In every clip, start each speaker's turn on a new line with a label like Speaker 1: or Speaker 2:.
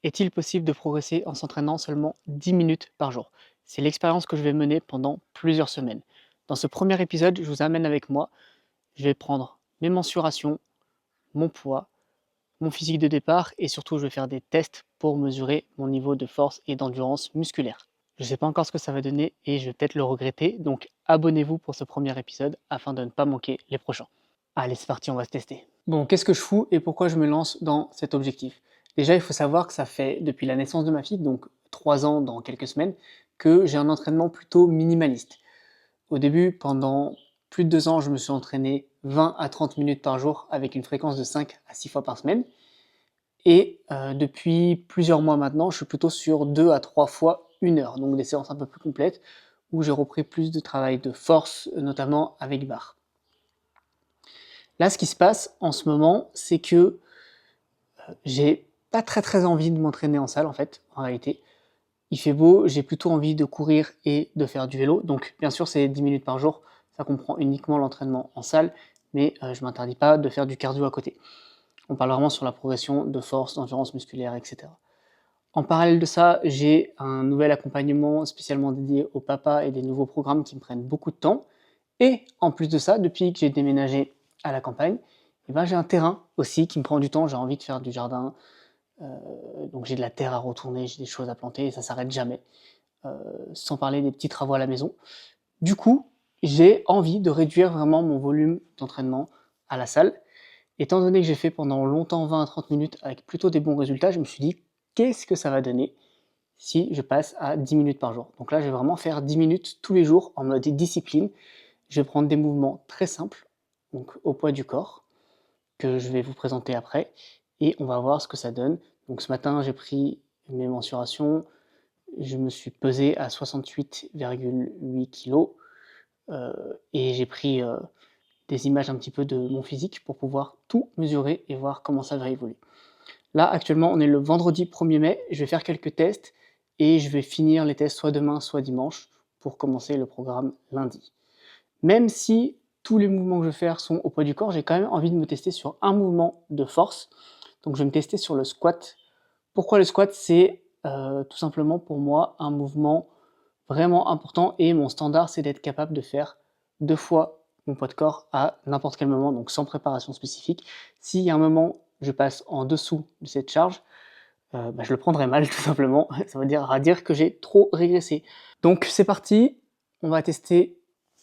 Speaker 1: Est-il possible de progresser en s'entraînant seulement 10 minutes par jour? C'est l'expérience que je vais mener pendant plusieurs semaines. Dans ce premier épisode, je vous amène avec moi. Je vais prendre mes mensurations, mon poids, mon physique de départ et surtout je vais faire des tests pour mesurer mon niveau de force et d'endurance musculaire. Je ne sais pas encore ce que ça va donner et je vais peut-être le regretter, donc abonnez-vous pour ce premier épisode afin de ne pas manquer les prochains. Allez, c'est parti, on va se tester. Bon, qu'est-ce que je fous et pourquoi je me lance dans cet objectif? Déjà, il faut savoir que ça fait depuis la naissance de ma fille, donc 3 ans dans quelques semaines, que j'ai un entraînement plutôt minimaliste. Au début, pendant plus de 2 ans, je me suis entraîné 20 à 30 minutes par jour avec une fréquence de 5 à 6 fois par semaine. Et depuis plusieurs mois maintenant, je suis plutôt sur 2 à 3 fois 1 heure, donc des séances un peu plus complètes où j'ai repris plus de travail de force, notamment avec barre. Là, ce qui se passe en ce moment, c'est que j'ai pas très envie de m'entraîner en salle en fait, en réalité. Il fait beau, j'ai plutôt envie de courir et de faire du vélo. Donc bien sûr, c'est 10 minutes par jour, ça comprend uniquement l'entraînement en salle, mais je m'interdis pas de faire du cardio à côté. On parle vraiment sur la progression de force, d'endurance musculaire, etc. En parallèle de ça, j'ai un nouvel accompagnement spécialement dédié au papa et des nouveaux programmes qui me prennent beaucoup de temps. Et en plus de ça, depuis que j'ai déménagé à la campagne, eh ben, j'ai un terrain aussi qui me prend du temps, j'ai envie de faire du jardin, donc j'ai de la terre à retourner, j'ai des choses à planter et ça s'arrête jamais, sans parler des petits travaux à la maison. Du coup, j'ai envie de réduire vraiment mon volume d'entraînement à la salle. Étant donné que j'ai fait pendant longtemps 20 à 30 minutes avec plutôt des bons résultats, je me suis dit qu'est-ce que ça va donner si je passe à 10 minutes par jour. Donc là, je vais vraiment faire 10 minutes tous les jours en mode discipline. Je vais prendre des mouvements très simples, donc au poids du corps, que je vais vous présenter après, et on va voir ce que ça donne. Donc ce matin, j'ai pris mes mensurations, je me suis pesé à 68,8 kg, et j'ai pris des images un petit peu de mon physique pour pouvoir tout mesurer et voir comment ça va évoluer. Là, actuellement, on est le vendredi 1er mai, je vais faire quelques tests, et je vais finir les tests soit demain, soit dimanche, pour commencer le programme lundi. Même si tous les mouvements que je vais faire sont au poids du corps, j'ai quand même envie de me tester sur un mouvement de force. Donc je vais me tester sur le squat. Pourquoi le squat? C'est tout simplement pour moi un mouvement vraiment important et mon standard c'est d'être capable de faire 2 fois mon poids de corps à n'importe quel moment, donc sans préparation spécifique. S'il y a un moment je passe en dessous de cette charge, je le prendrai mal tout simplement. Ça veut dire que j'ai trop régressé. Donc c'est parti, on va tester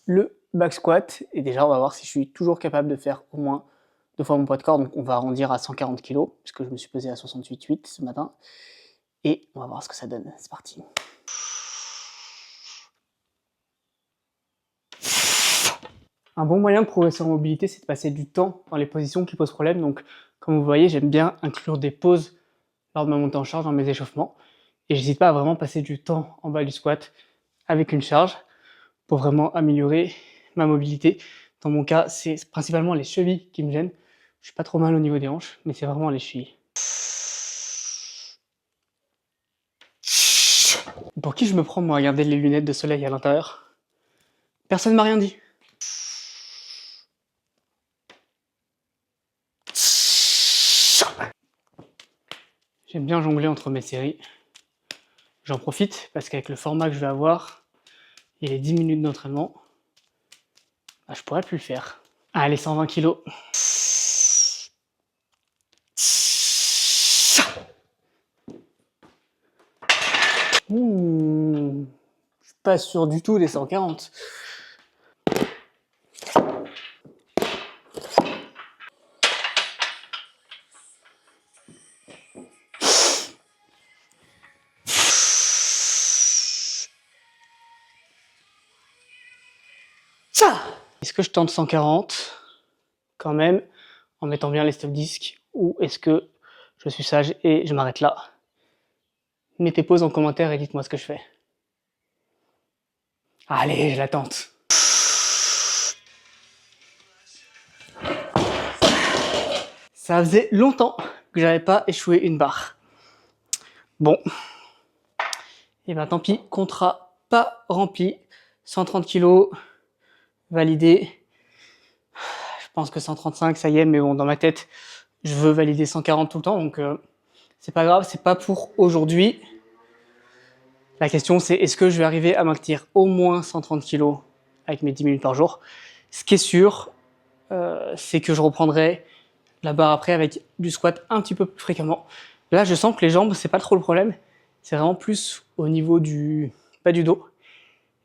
Speaker 1: le back squat et déjà on va voir si je suis toujours capable de faire au moins 2 fois mon poids de corps. Donc on va arrondir à 140 kg puisque je me suis pesé à 68,8 ce matin et on va voir ce que ça donne. C'est parti. Un bon moyen de progresser en mobilité, c'est de passer du temps dans les positions qui posent problème. Donc comme vous voyez, j'aime bien inclure des pauses lors de ma montée en charge dans mes échauffements. Et j'hésite pas à vraiment passer du temps en bas du squat avec une charge pour vraiment améliorer ma mobilité. Dans mon cas, c'est principalement les chevilles qui me gênent. Je suis pas trop mal au niveau des hanches, mais c'est vraiment les chevilles. Pour qui je me prends, moi, à garder les lunettes de soleil à l'intérieur? Personne m'a rien dit. J'aime bien jongler entre mes séries. J'en profite parce qu'avec le format que je vais avoir et les 10 minutes d'entraînement, je pourrais plus le faire. Allez, 120 kg. Je suis pas sûr du tout des 140. Est-ce que je tente 140 quand même en mettant bien les stop disques ou est-ce que je suis sage et je m'arrête là? Mettez pause en commentaire et dites-moi ce que je fais. Allez, je la tente. Ça faisait longtemps que j'avais pas échoué une barre. Bon. Et ben tant pis, contrat pas rempli. 130 kg, validé. Je pense que 135, ça y est, mais bon, dans ma tête, je veux valider 140 tout le temps, donc c'est pas grave, c'est pas pour aujourd'hui. La question c'est est-ce que je vais arriver à maintenir au moins 130 kg avec mes 10 minutes par jour. Ce qui est sûr, c'est que je reprendrai la barre après avec du squat un petit peu plus fréquemment. Là, je sens que les jambes, c'est pas trop le problème. C'est vraiment plus au niveau du bas du dos.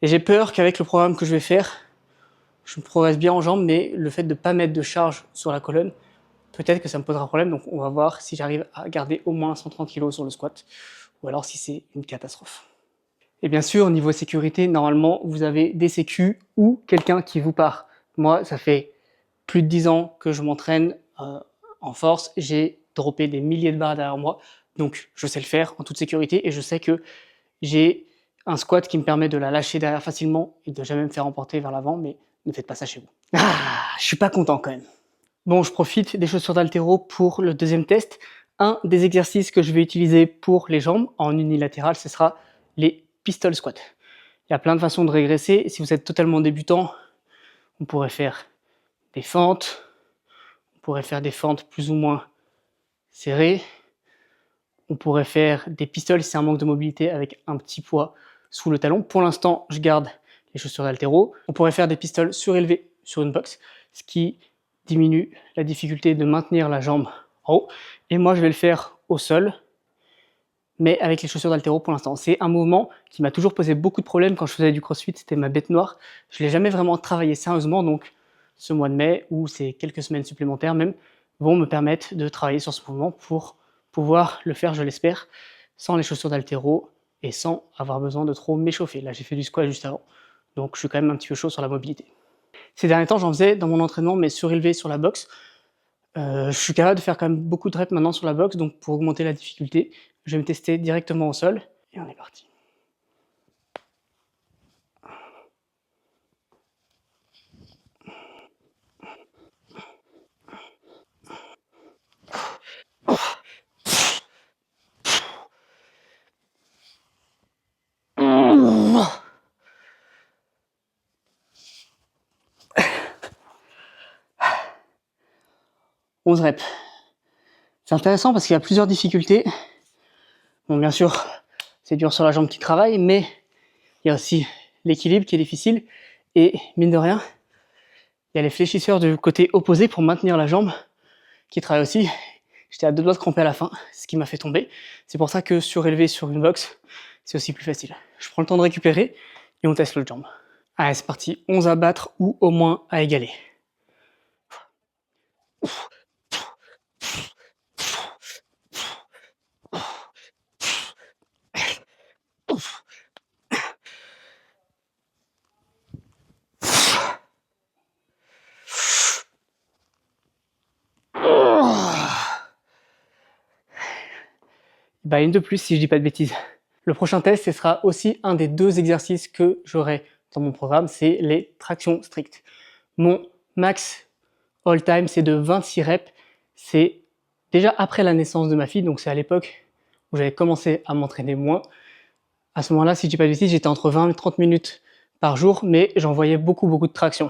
Speaker 1: Et j'ai peur qu'avec le programme que je vais faire, je me progresse bien en jambes, mais le fait de ne pas mettre de charge sur la colonne, peut-être que ça me posera problème. Donc on va voir si j'arrive à garder au moins 130 kg sur le squat, ou alors si c'est une catastrophe. Et bien sûr, niveau sécurité, normalement, vous avez des sécus ou quelqu'un qui vous part. Moi, ça fait plus de 10 ans que je m'entraîne en force. J'ai droppé des milliers de barres derrière moi, donc je sais le faire en toute sécurité et je sais que j'ai un squat qui me permet de la lâcher derrière facilement et de jamais me faire emporter vers l'avant, mais ne faites pas ça chez vous. Ah, je suis pas content quand même. Bon, je profite des chaussures d'haltéro pour le deuxième test. Un des exercices que je vais utiliser pour les jambes en unilatéral, ce sera les pistol squats. Il y a plein de façons de régresser. Si vous êtes totalement débutant, on pourrait faire des fentes. On pourrait faire des fentes plus ou moins serrées. On pourrait faire des pistoles si c'est un manque de mobilité avec un petit poids sous le talon. Pour l'instant, je garde les chaussures d'haltéro. On pourrait faire des pistoles surélevées sur une box, ce qui diminue la difficulté de maintenir la jambe en haut. Et moi, je vais le faire au sol, mais avec les chaussures d'haltéro pour l'instant. C'est un mouvement qui m'a toujours posé beaucoup de problèmes quand je faisais du crossfit, c'était ma bête noire. Je ne l'ai jamais vraiment travaillé sérieusement, donc ce mois de mai, ou ces quelques semaines supplémentaires même, vont me permettre de travailler sur ce mouvement pour pouvoir le faire, je l'espère, sans les chaussures d'haltéro et sans avoir besoin de trop m'échauffer. Là, j'ai fait du squat juste avant, donc je suis quand même un petit peu chaud sur la mobilité. Ces derniers temps, j'en faisais dans mon entraînement, mais surélevé sur la boxe. Je suis capable de faire quand même beaucoup de reps maintenant sur la boxe, donc pour augmenter la difficulté, je vais me tester directement au sol, et on est parti. « 11 reps. C'est intéressant parce qu'il y a plusieurs difficultés. Bon, bien sûr, c'est dur sur la jambe qui travaille, mais il y a aussi l'équilibre qui est difficile. Et mine de rien, il y a les fléchisseurs du côté opposé pour maintenir la jambe qui travaillent aussi. J'étais à deux doigts de cramper à la fin, ce qui m'a fait tomber. C'est pour ça que surélever sur une box, c'est aussi plus facile. Je prends le temps de récupérer et on teste l'autre jambe. Allez, c'est parti. 11 à battre ou au moins à égaler. Bah, une de plus si je dis pas de bêtises. Le prochain test, ce sera aussi un des deux exercices que j'aurai dans mon programme, c'est les tractions strictes. Mon max all-time, c'est de 26 reps. C'est déjà après la naissance de ma fille, donc c'est à l'époque où j'avais commencé à m'entraîner moins. À ce moment-là, si je dis pas de bêtises, j'étais entre 20 et 30 minutes par jour, mais j'envoyais beaucoup de tractions.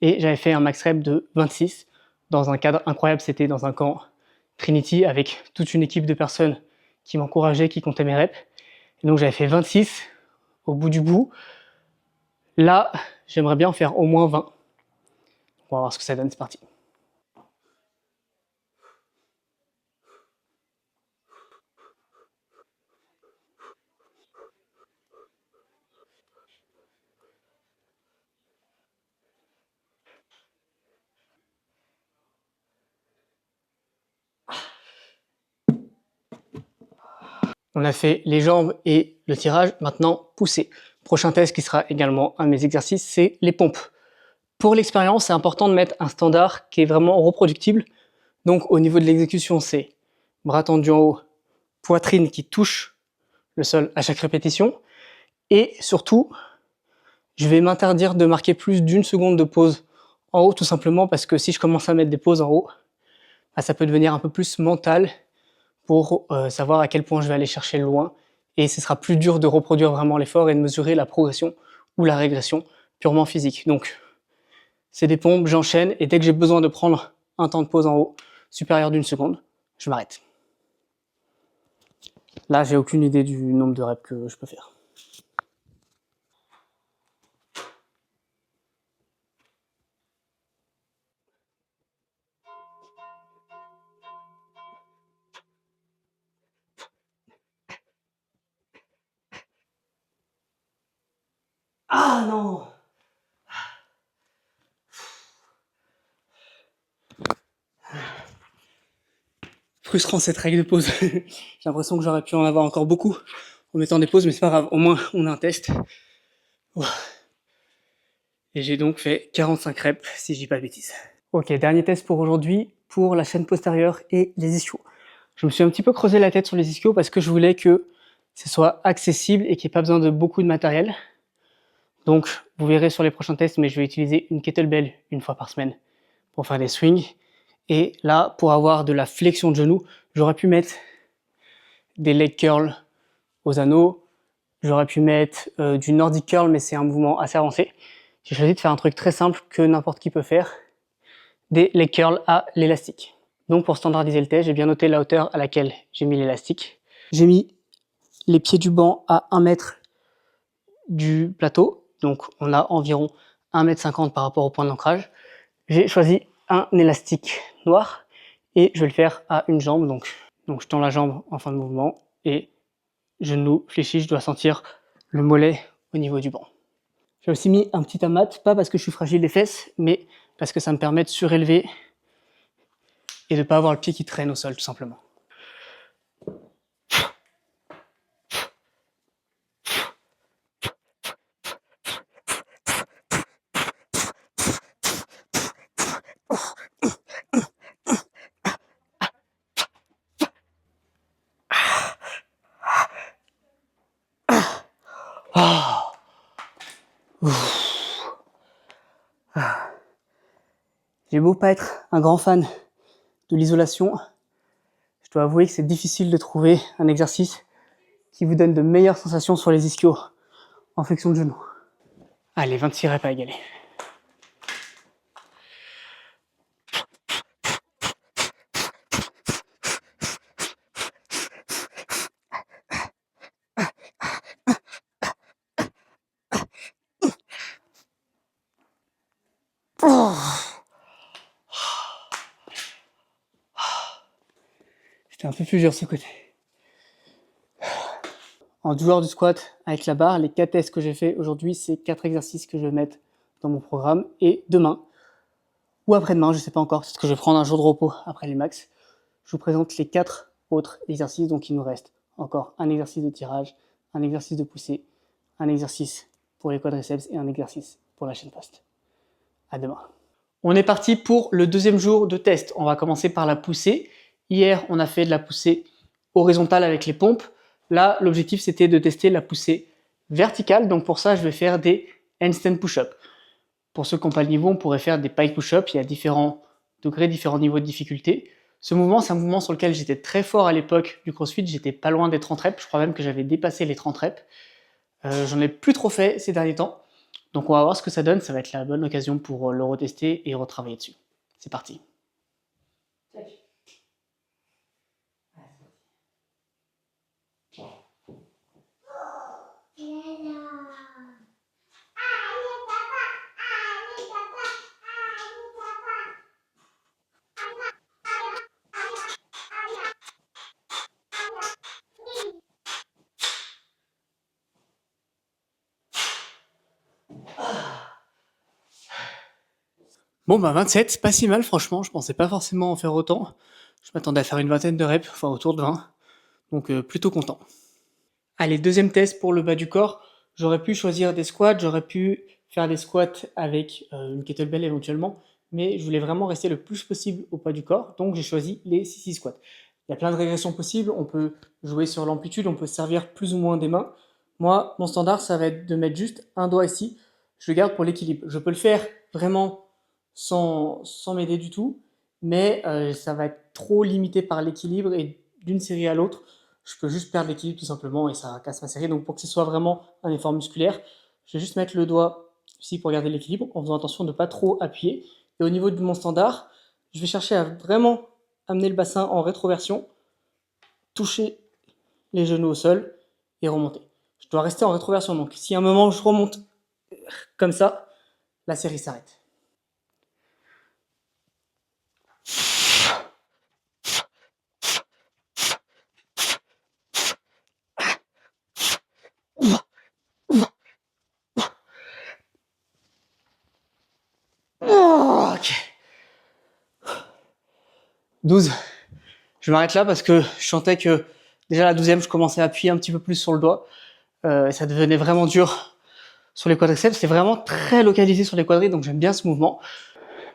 Speaker 1: Et j'avais fait un max rep de 26 dans un cadre incroyable, c'était dans un camp Trinity avec toute une équipe de personnes qui m'encourageaient, qui comptaient mes reps. Et donc j'avais fait 26 au bout du bout. Là, j'aimerais bien en faire au moins 20. On va voir ce que ça donne, c'est parti. On a fait les jambes et le tirage, maintenant pousser. Prochain test qui sera également un de mes exercices, c'est les pompes. Pour l'expérience, c'est important de mettre un standard qui est vraiment reproductible. Donc au niveau de l'exécution, c'est bras tendus en haut, poitrine qui touche le sol à chaque répétition. Et surtout, je vais m'interdire de marquer plus d'une seconde de pause en haut, tout simplement parce que si je commence à mettre des pauses en haut, bah, ça peut devenir un peu plus mental pour savoir à quel point je vais aller chercher loin. Et ce sera plus dur de reproduire vraiment l'effort et de mesurer la progression ou la régression purement physique. Donc, c'est des pompes, j'enchaîne, et dès que j'ai besoin de prendre un temps de pause en haut, supérieur d'une seconde, je m'arrête. Là, j'ai aucune idée du nombre de reps que je peux faire. Ah non! Frustrant cette règle de pause. J'ai l'impression que j'aurais pu en avoir encore beaucoup en mettant des pauses, mais c'est pas grave, au moins on a un test. Et j'ai donc fait 45 reps, si je dis pas de bêtises. Ok, dernier test pour aujourd'hui, pour la chaîne postérieure et les ischios. Je me suis un petit peu creusé la tête sur les ischios parce que je voulais que ce soit accessible et qu'il n'y ait pas besoin de beaucoup de matériel. Donc, vous verrez sur les prochains tests, mais je vais utiliser une kettlebell une fois par semaine pour faire des swings. Et là, pour avoir de la flexion de genou, j'aurais pu mettre des leg curls aux anneaux. J'aurais pu mettre du Nordic curl, mais c'est un mouvement assez avancé. J'ai choisi de faire un truc très simple que n'importe qui peut faire, des leg curls à l'élastique. Donc pour standardiser le test, j'ai bien noté la hauteur à laquelle j'ai mis l'élastique. J'ai mis les pieds du banc à 1 mètre du plateau, donc on a environ 1,50 m par rapport au point d'ancrage. J'ai choisi un élastique noir et je vais le faire à une jambe, donc je tends la jambe en fin de mouvement et genou fléchi, je dois sentir le mollet au niveau du banc. J'ai aussi mis un petit amat, pas parce que je suis fragile des fesses, mais parce que ça me permet de surélever et de ne pas avoir le pied qui traîne au sol tout simplement. Ah. Ah. J'ai beau pas être un grand fan de l'isolation, je dois avouer que c'est difficile de trouver un exercice qui vous donne de meilleures sensations sur les ischios en flexion de genou. Allez, 26 reps à égaler. C'était un peu plus dur ce côté. En joueur du squat avec la barre, les 4 tests que j'ai fait aujourd'hui, c'est 4 exercices que je vais mettre dans mon programme. Et demain, ou après-demain, je ne sais pas encore, parce que je vais prendre un jour de repos après les max, je vous présente les 4 autres exercices. Donc il nous reste encore un exercice de tirage, un exercice de poussée, un exercice pour les quadriceps et un exercice pour la chaîne poste. À demain. On est parti pour le deuxième jour de test. On va commencer par la poussée. Hier, on a fait de la poussée horizontale avec les pompes. Là, l'objectif, c'était de tester la poussée verticale. Donc pour ça, je vais faire des handstand push-up. Pour ceux qui n'ont pas le niveau, on pourrait faire des pike push-up. Il y a différents degrés, différents niveaux de difficulté. Ce mouvement, c'est un mouvement sur lequel j'étais très fort à l'époque du CrossFit. J'étais pas loin des 30 reps. Je crois même que j'avais dépassé les 30 reps. J'en ai plus trop fait ces derniers temps. Donc on va voir ce que ça donne. Ça va être la bonne occasion pour le retester et retravailler dessus. C'est parti. Bon bah 27, pas si mal franchement, je pensais pas forcément en faire autant. Je m'attendais à faire une vingtaine de reps, enfin autour de 20. Donc plutôt content. Allez, deuxième test pour le bas du corps. J'aurais pu choisir des squats, j'aurais pu faire des squats avec une kettlebell éventuellement, mais je voulais vraiment rester le plus possible au poids du corps, donc j'ai choisi les CC squats. Il y a plein de régressions possibles, on peut jouer sur l'amplitude, on peut servir plus ou moins des mains. Moi, mon standard, ça va être de mettre juste un doigt ici, je le garde pour l'équilibre. Je peux le faire vraiment sans m'aider du tout, mais ça va être trop limité par l'équilibre et d'une série à l'autre, je peux juste perdre l'équilibre tout simplement et ça casse ma série. Donc pour que ce soit vraiment un effort musculaire, je vais juste mettre le doigt ici pour garder l'équilibre en faisant attention de ne pas trop appuyer. Et au niveau de mon standard, je vais chercher à vraiment amener le bassin en rétroversion, toucher les genoux au sol et remonter. Je dois rester en rétroversion. Donc si à un moment je remonte comme ça, la série s'arrête. Ok. 12. Je m'arrête là parce que je sentais que déjà la 12e, je commençais à appuyer un petit peu plus sur le doigt. Ça devenait vraiment dur sur les quadriceps. C'est vraiment très localisé sur les quadris, donc j'aime bien ce mouvement.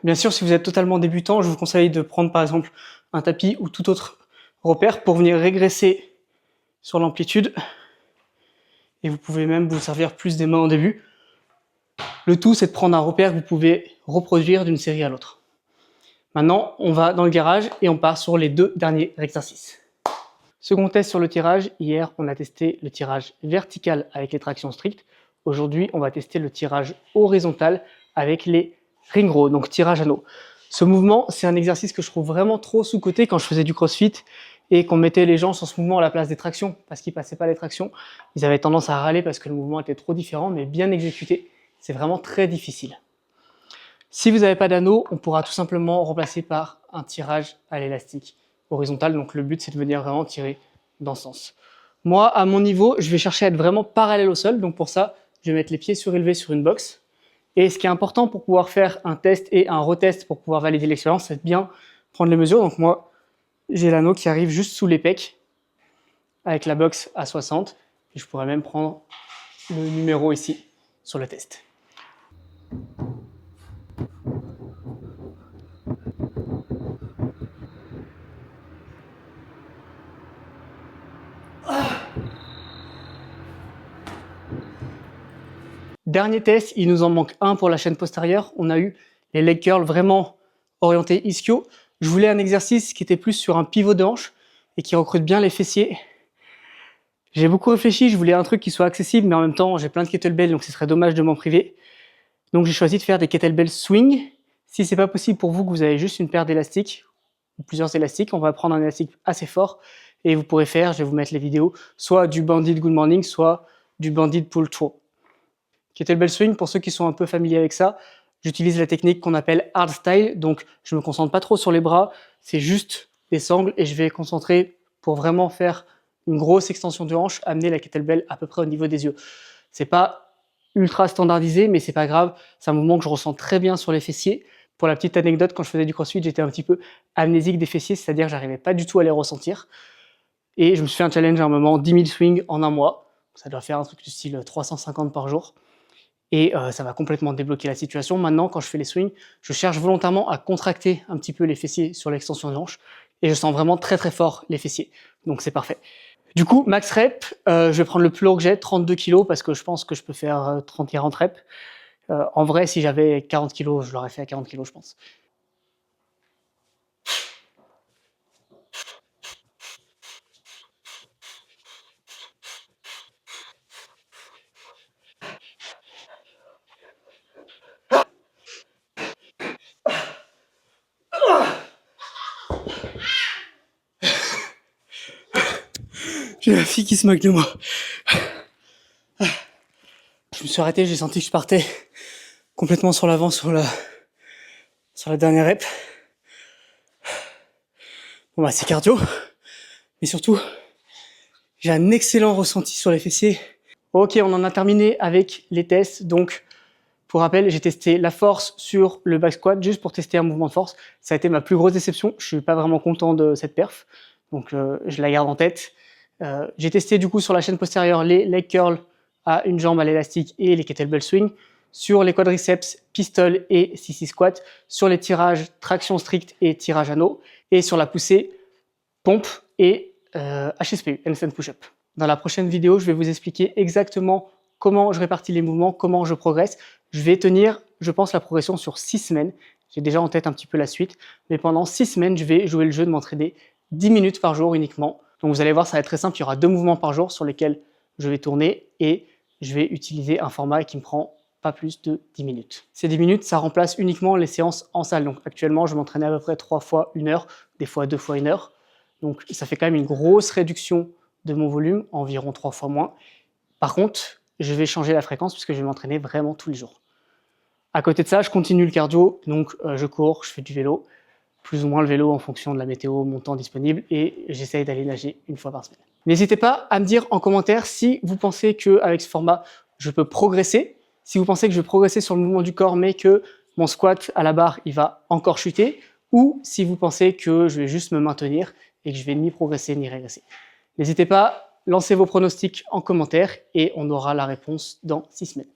Speaker 1: Bien sûr, si vous êtes totalement débutant, je vous conseille de prendre par exemple un tapis ou tout autre repère pour venir régresser sur l'amplitude. Et vous pouvez même vous servir plus des mains au début. Le tout, c'est de prendre un repère que vous pouvez reproduire d'une série à l'autre. Maintenant, on va dans le garage et on part sur les 2 derniers exercices. Second test sur le tirage. Hier, on a testé le tirage vertical avec les tractions strictes. Aujourd'hui, on va tester le tirage horizontal avec les ring rows, donc tirage anneau. Ce mouvement, c'est un exercice que je trouve vraiment trop sous-coté quand je faisais du crossfit et qu'on mettait les gens sur ce mouvement à la place des tractions parce qu'ils passaient pas les tractions. Ils avaient tendance à râler parce que le mouvement était trop différent, mais bien exécuté, c'est vraiment très difficile. Si vous n'avez pas d'anneau, on pourra tout simplement remplacer par un tirage à l'élastique horizontal. Donc le but, c'est de venir vraiment tirer dans ce sens. Moi, à mon niveau, je vais chercher à être vraiment parallèle au sol. Donc pour ça, je vais mettre les pieds surélevés sur une box. Et ce qui est important pour pouvoir faire un test et un retest pour pouvoir valider l'expérience, c'est de bien prendre les mesures. Donc moi, j'ai l'anneau qui arrive juste sous les pecs avec la box à 60. Et je pourrais même prendre le numéro ici sur le test. Dernier test, il nous en manque un pour la chaîne postérieure. On a eu les leg curls vraiment orientés ischio. Je voulais un exercice qui était plus sur un pivot de hanche et qui recrute bien les fessiers. J'ai beaucoup réfléchi, je voulais un truc qui soit accessible, mais en même temps, j'ai plein de kettlebells, donc ce serait dommage de m'en priver. Donc j'ai choisi de faire des kettlebells swing. Si c'est pas possible pour vous, que vous avez juste une paire d'élastiques ou plusieurs élastiques, on va prendre un élastique assez fort et vous pourrez faire, je vais vous mettre les vidéos, soit du bandit good morning, soit du bandit pull throw. Kettlebell swing, pour ceux qui sont un peu familiers avec ça, j'utilise la technique qu'on appelle hardstyle, donc je me concentre pas trop sur les bras, c'est juste des sangles et je vais concentrer pour vraiment faire une grosse extension de hanche, amener la kettlebell à peu près au niveau des yeux. C'est pas ultra standardisé, mais c'est pas grave, c'est un mouvement que je ressens très bien sur les fessiers. Pour la petite anecdote, quand je faisais du crossfit, j'étais un petit peu amnésique des fessiers, c'est-à-dire que j'arrivais pas du tout à les ressentir. Et je me suis fait un challenge à un moment, 10 000 swings en un mois. Ça doit faire un truc du style 350 par jour. Et ça va complètement débloquer la situation. Maintenant, quand je fais les swings, je cherche volontairement à contracter un petit peu les fessiers sur l'extension de hanche. Et je sens vraiment très très fort les fessiers. Donc c'est parfait. Du coup, max rep, je vais prendre le plus lourd que j'ai, 32 kg, parce que je pense que je peux faire 30-40 reps. En vrai, si j'avais 40 kg, je l'aurais fait à 40 kg, je pense. J'ai la fille qui se moque de moi. Je me suis arrêté, j'ai senti que je partais complètement sur l'avant sur la dernière rep. Bon bah c'est cardio, mais surtout j'ai un excellent ressenti sur les fessiers. Ok, on en a terminé avec les tests. Donc pour rappel, j'ai testé la force sur le back squat juste pour tester un mouvement de force. Ça a été ma plus grosse déception. Je suis pas vraiment content de cette perf, donc je la garde en tête. J'ai testé du coup sur la chaîne postérieure les leg curls à une jambe à l'élastique et les kettlebell swing. Sur les quadriceps, pistol et sissy squat. Sur les tirages, traction stricte et tirage anneau. Et sur la poussée, pompe et HSPU, handstand push-up. Dans la prochaine vidéo, je vais vous expliquer exactement comment je répartis les mouvements, comment je progresse. Je vais tenir, je pense, la progression sur 6 semaines. J'ai déjà en tête un petit peu la suite. Mais pendant 6 semaines, je vais jouer le jeu de m'entraîner 10 minutes par jour uniquement. Donc vous allez voir, ça va être très simple. Il y aura 2 mouvements par jour sur lesquels je vais tourner et je vais utiliser un format qui me prend pas plus de 10 minutes. Ces 10 minutes, ça remplace uniquement les séances en salle. Donc actuellement, je m'entraîne à peu près 3 fois 1 heure, des fois 2 fois 1 heure. Donc ça fait quand même une grosse réduction de mon volume, environ 3 fois moins. Par contre, je vais changer la fréquence puisque je vais m'entraîner vraiment tous les jours. À côté de ça, je continue le cardio, donc je cours, je fais du vélo, plus ou moins le vélo en fonction de la météo, mon temps disponible, et j'essaye d'aller nager 1 fois par semaine. N'hésitez pas à me dire en commentaire si vous pensez qu'avec ce format, je peux progresser, si vous pensez que je vais progresser sur le mouvement du corps, mais que mon squat à la barre, il va encore chuter, ou si vous pensez que je vais juste me maintenir et que je vais ni progresser ni régresser. N'hésitez pas, lancez vos pronostics en commentaire et on aura la réponse dans 6 semaines.